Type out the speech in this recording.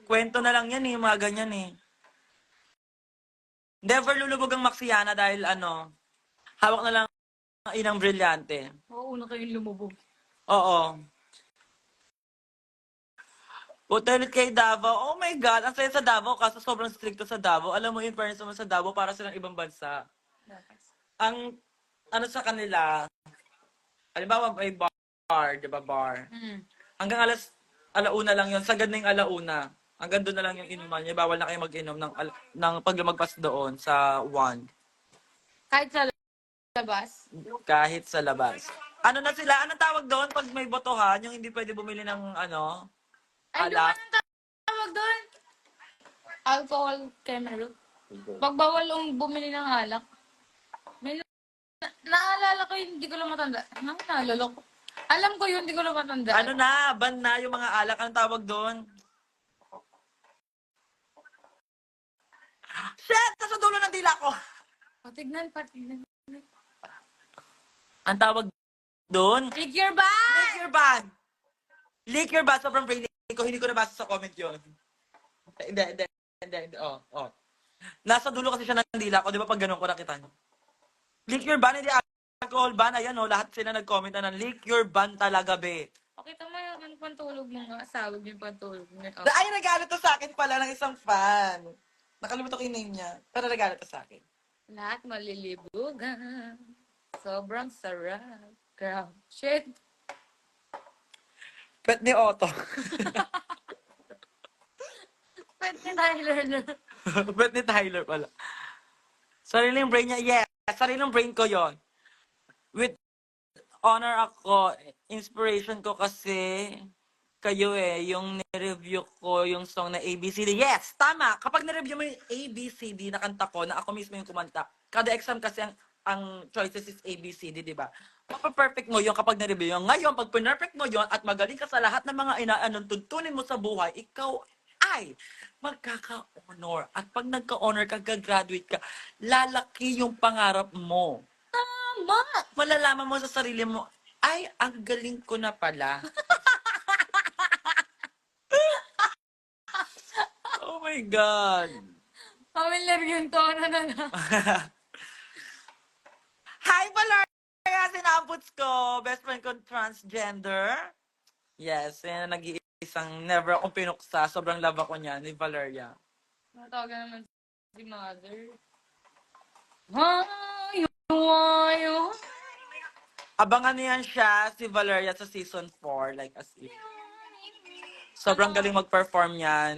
Kwento na lang yan eh, mga ganyan eh. Never lulubog ang Maxiana dahil hawak na lang ang inang brilyante. Oo, una kayong lumubog. Oo. Punta ulit kay Davao. Oh my God, ang saya sa Davao kaso sobrang stricto sa Davao. Alam mo, in fairness naman sa Davao, para silang ibang bansa. Ang, sa kanila, halimbawa may bar, di ba bar? Hanggang alauna lang yun. Sagad na yung alauna. Hanggang doon na lang yung inuman niya. Bawal na kayo mag-inom ng pag lumagpas doon sa 1. Kahit sa labas? Kahit sa labas. Ano na sila? Anong tawag doon pag may botohan? Yung hindi pwede bumili ng Ay, doon alak? anong tawag doon? Alcohol chemical. Pagbawal bumili ng alak. May naalala ko yun, hindi ko lang matanda. Naalala ko. Alam ko yun, hindi ko lang matanda. Ano na? Ban na yung mga alak. Anong tawag doon? Shit! Nasa dulo ng dila ko! Patignan. Ang tawag doon? Liquor ban! Liquor ban! Liquor ban! Sobrang brainy ko. Hindi ko nabasa sa comment yun. Hindi. Oh. Nasa dulo kasi siya ng dila ko. Di ba pag ganun ko nakita niyo? Liquor ban, hindi alcohol ban. Ayan lahat sila nag-comment na ng liquor ban talaga, be. Pakita mo yung pantulog mo nga. Asawag yung pantulog mo. Ay, nagalit to sa akin pala ng isang fan. Nakalimutan ko yung name niya. Pero nagalit to sa akin. Lahat malilibugan. Sobrang sarap. Girl. Shit. Pet ni Otto. Pwede ni Tyler na. Pet ni Tyler pala. Sariling brain niya. Yes, sariling brain ko yon. With honor ako, inspiration ko kasi kayo yung nireview ko yung song na ABCD. Yes, tama. Kapag nireview mo yung ABCD na kanta ko, na ako mismo yung kumanta, kada exam kasi ang choices is ABCD, di ba? Mapa-perfect mo yung kapag nireview yung. Ngayon, pag perfect mo yon at magaling ka sa lahat ng mga inaanong tuntunin mo sa buhay, ikaw ay magkaka-honor. At pag nagka-honor ka, gagraduate ka, lalaki yung pangarap mo. Tama! Malalaman mo sa sarili mo, ay, ang galing ko na pala. Oh my God. Familiar yung tono na na. Hi, Valeria! Sinamputs ko. Best friend ko transgender. Yes, yan nag-iisang never akong pinuksa. Sobrang love ako niya, ni Valeria. Natawagan naman si mother. Hayo. Abangan niyan siya, si Valeria, sa season 4. Like as if. Sobrang galing mag-perform yan.